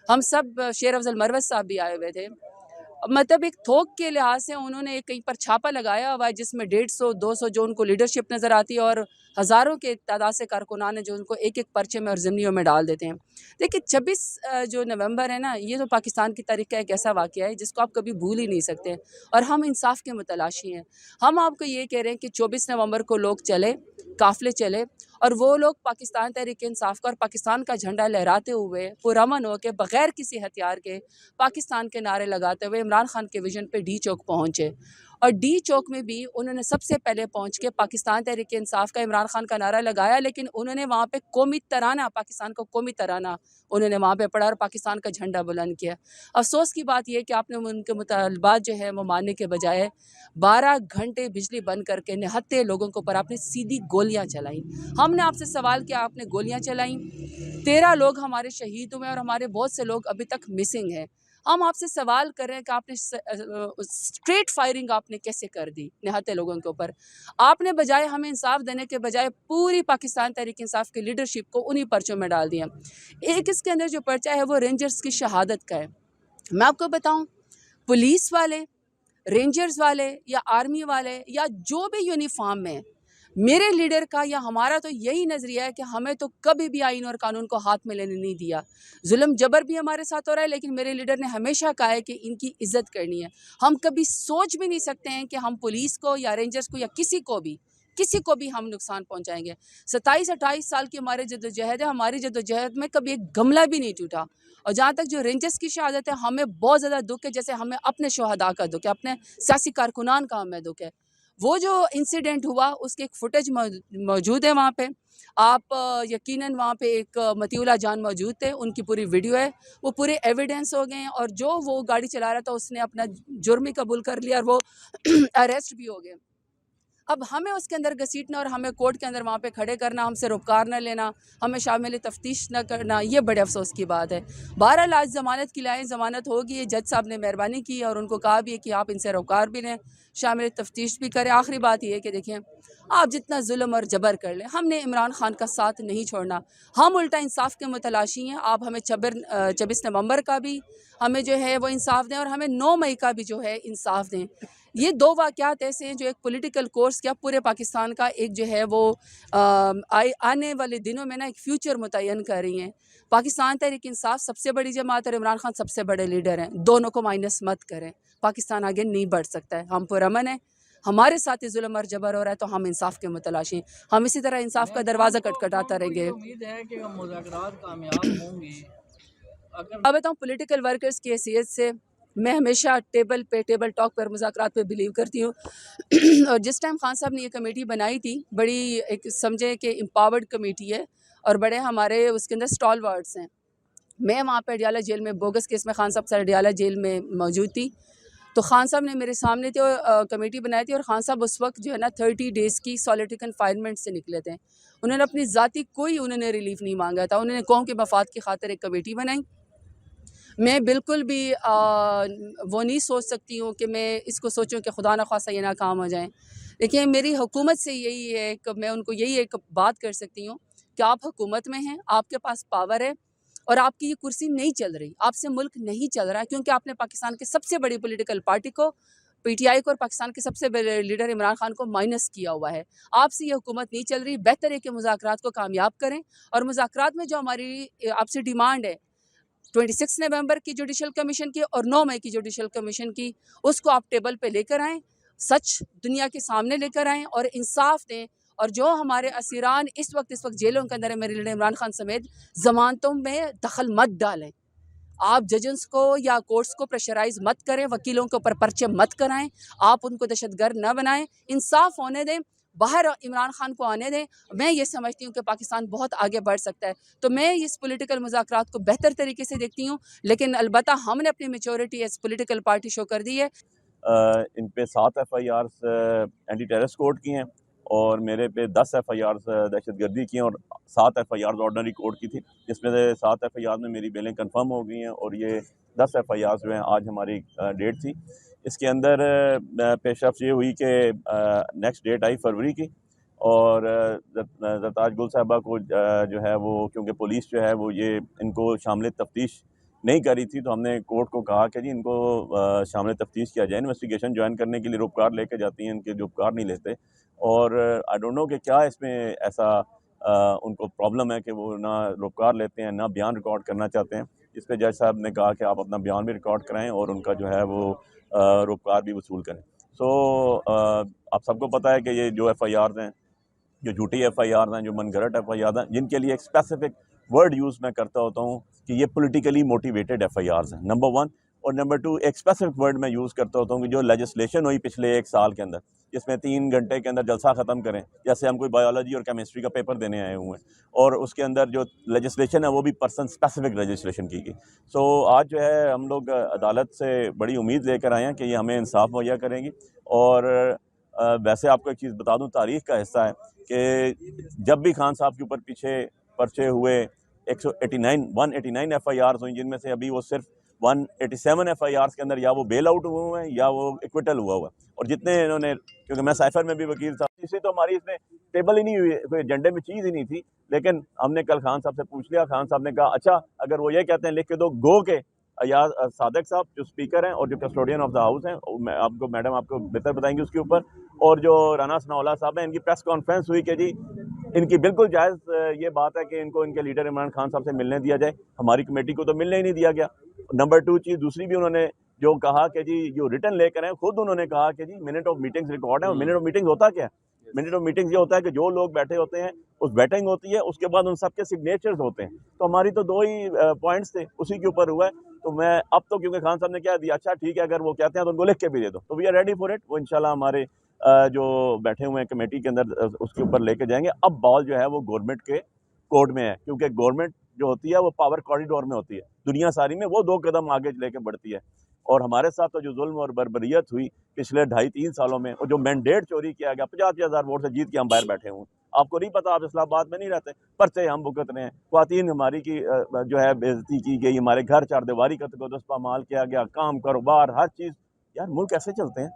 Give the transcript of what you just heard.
ہم سب شیر افضل مروت صاحب بھی آئے ہوئے تھے. مطلب ایک تھوک کے لحاظ سے انہوں نے کہیں پر چھاپا لگایا ہوا ہے جس میں 150-200 جو ان کو لیڈرشپ نظر آتی ہے اور ہزاروں کے تعداد سے کارکنان ہیں جو ان کو ایک ایک پرچے میں اور ضمنیوں میں ڈال دیتے ہیں. دیکھیں 26 جو نومبر ہے نا، یہ تو پاکستان کی تاریخ کا ایک ایسا واقعہ ہے جس کو آپ کبھی بھول ہی نہیں سکتے اور ہم انصاف کے متلاشی ہیں. ہم آپ کو یہ کہہ رہے ہیں کہ 24 نومبر کو لوگ چلے، قافلے چلے، اور وہ لوگ پاکستان تحریک انصاف کا اور پاکستان کا جھنڈا لہراتے ہوئے پرامن ہو کے بغیر کسی ہتھیار کے پاکستان کے نعرے لگاتے ہوئے عمران خان کے ویژن پہ ڈی چوک پہنچے. اور ڈی چوک میں بھی انہوں نے سب سے پہلے پہنچ کے پاکستان تحریک انصاف کا عمران خان کا نعرہ لگایا، لیکن انہوں نے وہاں پہ قومی ترانہ، پاکستان کو قومی ترانہ انہوں نے وہاں پہ پڑھا اور پاکستان کا جھنڈا بلند کیا. افسوس کی بات یہ کہ آپ نے ان کے مطالبات جو ہے وہ ماننے کے بجائے 12 گھنٹے بجلی بند کر کے نہتے لوگوں کے اوپر آپ نے سیدھی گولیاں چلائیں. ہم نے آپ سے سوال کیا، آپ نے گولیاں چلائیں. 13 لوگ ہمارے شہید ہوئے اور ہمارے بہت سے لوگ ابھی تک مسنگ ہیں. ہم آپ سے سوال کر رہے ہیں کہ آپ نے اسٹریٹ فائرنگ آپ نے کیسے کر دی نہتے لوگوں کے اوپر. آپ نے بجائے ہمیں انصاف دینے کے بجائے پوری پاکستان تحریک انصاف کی لیڈرشپ کو انہی پرچوں میں ڈال دیا. ایک اس کے اندر جو پرچہ ہے وہ رینجرز کی شہادت کا ہے. میں آپ کو بتاؤں، پولیس والے، رینجرز والے یا آرمی والے یا جو بھی یونیفارم میں، میرے لیڈر کا یا ہمارا تو یہی نظریہ ہے کہ ہمیں تو کبھی بھی آئین اور قانون کو ہاتھ میں لینے نہیں دیا. ظلم جبر بھی ہمارے ساتھ ہو رہا ہے، لیکن میرے لیڈر نے ہمیشہ کہا ہے کہ ان کی عزت کرنی ہے. ہم کبھی سوچ بھی نہیں سکتے ہیں کہ ہم پولیس کو یا رینجرز کو یا کسی کو بھی ہم نقصان پہنچائیں گے. 27-28 سال کی ہمارے جدوجہد ہے، ہماری جدوجہد میں کبھی ایک گملہ بھی نہیں ٹوٹا. اور جہاں تک جو رینجرز کی شہادت ہے، ہمیں بہت زیادہ دکھ ہے، جیسے ہمیں اپنے شہداء کا دکھ ہے، اپنے سیاسی کارکنان کا ہمیں دکھ ہے. وہ جو انسیڈنٹ ہوا اس کے ایک فوٹیج موجود ہے وہاں پہ. آپ یقیناً وہاں پہ ایک مطیع اللہ جان موجود تھے، ان کی پوری ویڈیو ہے، وہ پورے ایویڈنس ہو گئے ہیں. اور جو وہ گاڑی چلا رہا تھا اس نے اپنا جرم قبول کر لیا اور وہ اریسٹ بھی ہو گئے. اب ہمیں اس کے اندر گھسیٹنا اور ہمیں کورٹ کے اندر وہاں پہ کھڑے کرنا، ہم سے روکار نہ لینا، ہمیں شامل تفتیش نہ کرنا، یہ بڑے افسوس کی بات ہے. بہرحال آج ضمانت کی لائیں، ضمانت ہوگی. جج صاحب نے مہربانی کی اور ان کو کہا بھی ہے کہ آپ ان سے روکار بھی لیں، شامل تفتیش بھی کریں. آخری بات یہ ہے کہ دیکھیں، آپ جتنا ظلم اور جبر کر لیں، ہم نے عمران خان کا ساتھ نہیں چھوڑنا. ہم الٹا انصاف کے متلاشی ہیں. آپ ہمیں 26 نومبر کا بھی ہمیں جو ہے وہ انصاف دیں اور ہمیں 9 مئی کا بھی جو ہے انصاف دیں. یہ 2 واقعات ایسے ہیں جو ایک پولیٹیکل کورس کیا پورے پاکستان کا ایک جو ہے وہ آنے والے دنوں میں نا ایک فیوچر متعین کر رہی ہیں. پاکستان تحریک انصاف سب سے بڑی جماعت اور عمران خان سب سے بڑے لیڈر ہیں. دونوں کو مائنس مت کریں. پاکستان آگے نہیں بڑھ سکتا ہے. ہم پرامن ہیں، ہمارے ساتھ ظلم اور جبر ہو رہا ہے تو ہم انصاف کے متلاشی ہیں. ہم اسی طرح انصاف کا دروازہ کٹکھٹاتے رہیں گے. امید ہے کہ مذاکرات کامیاب ہوں گے. اب بتاؤں، پولیٹیکل ورکرز کی حیثیت سے میں ہمیشہ ٹیبل ٹاک پر مذاکرات پہ بلیو کرتی ہوں. اور جس ٹائم خان صاحب نے یہ کمیٹی بنائی تھی، بڑی ایک سمجھے کہ امپاورڈ کمیٹی ہے اور بڑے ہمارے اس کے اندر اسٹال ورڈس ہیں. میں وہاں پہ اڈیالہ جیل میں بوگس کیس میں خان صاحب سر اڈیالہ جیل میں موجود تھی. تو خان صاحب نے میرے سامنے تھے اور کمیٹی بنائی تھی، اور خان صاحب اس وقت جو ہے نا 30 ڈیز کی سالیٹری کنفائنمنٹ سے نکلے تھے. انہوں نے اپنی ذاتی کوئی ریلیف نہیں مانگا تھا. انہوں نے قوم کے مفاد کی خاطر ایک کمیٹی بنائی. میں بالکل بھی وہ نہیں سوچ سکتی ہوں کہ میں اس کو سوچوں کہ خدا نخواستہ یہ ناکام ہو جائیں. لیکن میری حکومت سے یہی ہے کہ میں ان کو یہی ایک بات کر سکتی ہوں کہ آپ حکومت میں ہیں، آپ کے پاس پاور ہے اور آپ کی یہ کرسی نہیں چل رہی، آپ سے ملک نہیں چل رہا، کیونکہ آپ نے پاکستان کے سب سے بڑی پولیٹیکل پارٹی کو، پی ٹی آئی کو، اور پاکستان کے سب سے بڑے لیڈر عمران خان کو مائنس کیا ہوا ہے. آپ سے یہ حکومت نہیں چل رہی. بہتر ہے کہ مذاکرات کو کامیاب کریں، اور مذاکرات میں جو ہماری آپ سے ڈیمانڈ ہے 26 نومبر کی جوڈیشل کمیشن کی اور 9 مئی کی جوڈیشل کمیشن کی، اس کو آپ ٹیبل پہ لے کر آئیں، سچ دنیا کے سامنے لے کر آئیں اور انصاف دیں. اور جو ہمارے اسیران اس وقت جیلوں کے اندر ہیں، میرے لیڈر عمران خان سمیت، ضمانتوں میں دخل مت ڈالیں. آپ ججنس کو یا کورٹس کو پریشرائز مت کریں، وکیلوں کے اوپر پرچے مت کرائیں، آپ ان کو دہشت گرد نہ بنائیں. انصاف ہونے دیں، باہر عمران خان کو آنے دیں. میں یہ سمجھتی ہوں کہ پاکستان بہت آگے بڑھ سکتا ہے. تو میں اس پولیٹیکل مذاکرات کو بہتر طریقے سے دیکھتی ہوں، لیکن البتہ ہم نے اپنی میچورٹی ایز پولیٹیکل پارٹی شو کر دی ہے. ان پہ 7 FIRs اینٹی ٹیررسٹ کورٹ کی ہیں اور میرے پہ 10 FIRs دہشت گردی کی ہیں، اور 7 FIRs آرڈنری کورٹ کی تھی، جس میں سے 7 FIRs میں میری بیلیں کنفرم ہو گئی ہیں، اور یہ 10 FIRs جو ہیں آج ہماری ڈیٹ تھی. اس کے اندر پیش رفت یہ ہوئی کہ نیکسٹ ڈیٹ آئی فروری کی، اور زرتاج گل صاحبہ کو جو ہے وہ، کیونکہ پولیس جو ہے وہ یہ ان کو شامل تفتیش نہیں کری تھی تو ہم نے کورٹ کو کہا کہ جی ان کو شامل تفتیش کیا جائے. انویسٹیگیشن جوائن کرنے کے لیے روپکار لے کے جاتی ہیں, ان کے جو روپکار نہیں لیتے, اور آئی ڈونٹ نو کہ کیا اس میں ایسا ان کو پرابلم ہے کہ وہ نہ روپکار لیتے ہیں نہ بیان ریکارڈ کرنا چاہتے ہیں. اس پہ جج صاحب نے کہا کہ آپ اپنا بیان بھی ریکارڈ کرائیں اور ان کا جو ہے وہ روپکار بھی وصول کریں. سو آپ سب کو پتہ ہے کہ یہ جو ایف آئی آرز ہیں, جو جھوٹی ایف آئی آرز ہیں, جو من گھڑت ایف آئی آرز ہیں, جن کے لیے ایک اسپیسیفک ورڈ یوز میں کرتا ہوتا ہوں کہ یہ پولیٹیکلی موٹیویٹڈ ایف آئی آرز ہیں, نمبر 1. اور نمبر 2, ایک اسپیسیفک ورڈ میں یوز کرتا ہوتا ہوں کہ جو لیجسلیشن ہوئی پچھلے 1 سال کے اندر, جس میں 3 گھنٹے کے اندر جلسہ ختم کریں, جیسے ہم کوئی بایولوجی اور کیمسٹری کا پیپر دینے آئے ہوئے ہیں, اور اس کے اندر جو لیجسلیشن ہے وہ بھی پرسن اسپیسیفک لیجسلیشن کی گئی. سو آج جو ہے ہم لوگ عدالت سے بڑی امید لے کر آئے ہیں کہ یہ ہمیں انصاف مہیا کریں گی. اور ویسے آپ کو ایک چیز بتا دوں, تاریخ کا حصہ ہے کہ جب بھی خان صاحب کے اوپر پیچھے پرچے ہوئے 189 ایف آئی آرز ہوئیں, جن میں سے ابھی وہ صرف 187 ایف آئی آرز کے اندر یا وہ بیل آؤٹ ہوئے ہیں یا وہ ایکویٹل ہوا ہوا ہے. اور جتنے انہوں نے, کیونکہ میں سائفر میں بھی وکیل تھا, اسی تو ہماری اس میں ٹیبل ہی نہیں ہوئی, کوئی ایجنڈے میں چیز ہی نہیں تھی. لیکن ہم نے کل خان صاحب سے پوچھ لیا, خان صاحب نے کہا اچھا اگر وہ یہ کہتے ہیں لکھ کے دو گو کے ایاز صادق صاحب جو اسپیکر ہیں اور جو کسٹوڈین آف دا ہاؤس ہیں, آپ کو میڈم آپ کو بہتر بتائیں گے اس کے اوپر, اور جو رانا ثناء اللہ صاحب ہیں, ان کی پریس کانفرنس ہوئی کہ جی ان کی بالکل جائز یہ بات ہے کہ ان کو ان کے لیڈر عمران خان صاحب سے ملنے دیا جائے. ہماری کمیٹی کو تو ملنے ہی نہیں دیا گیا. نمبر 2 چیز دوسری بھی انہوں نے جو کہا کہ جی جو ریٹن لے کر ہیں, خود انہوں نے کہا کہ جی منٹ آف میٹنگز ریکارڈ ہیں. اور منٹ آف میٹنگز ہوتا کیا ہے؟ منٹ آف میٹنگز یہ ہوتا ہے کہ جو لوگ بیٹھے ہوتے ہیں اس بیٹنگ ہوتی ہے, اس کے بعد ان سب کے سگنیچرز ہوتے ہیں. تو ہماری تو 2 ہی پوائنٹس تھے, اسی کے اوپر ہوا ہے. تو میں اب تو کیونکہ خان صاحب نے کیا دیا, اچھا ٹھیک ہے اگر وہ کہتے ہیں تو ان کو لکھ کے بھی دے دو, تو we are ready for it. وہ انشاءاللہ ہمارے جو بیٹھے ہوئے ہیں کمیٹی کے اندر اس کے اوپر لے کے جائیں گے. اب بال جو ہے وہ گورنمنٹ کے کورٹ میں ہے, کیونکہ گورنمنٹ جو ہوتی ہے وہ پاور کوریڈور میں ہوتی ہے, دنیا ساری میں وہ 2 قدم آگے لے کے بڑھتی ہے. اور ہمارے ساتھ تو جو ظلم اور بربریت ہوئی پچھلے 2.5-3 سالوں میں, اور جو مینڈیٹ چوری کیا گیا, 50,000 ووٹ سے جیت کے ہم باہر بیٹھے ہوئے, آپ کو نہیں پتا, آپ اسلام آباد میں نہیں رہتے, پرچے ہم بھگت رہے ہیں, خواتین ہماری کی جو ہے بےعزتی کی گئی, ہمارے گھر 4 دیواری کا تقدس پامال کیا گیا, کام کاروبار ہر چیز. یار ملک ایسے چلتے ہیں.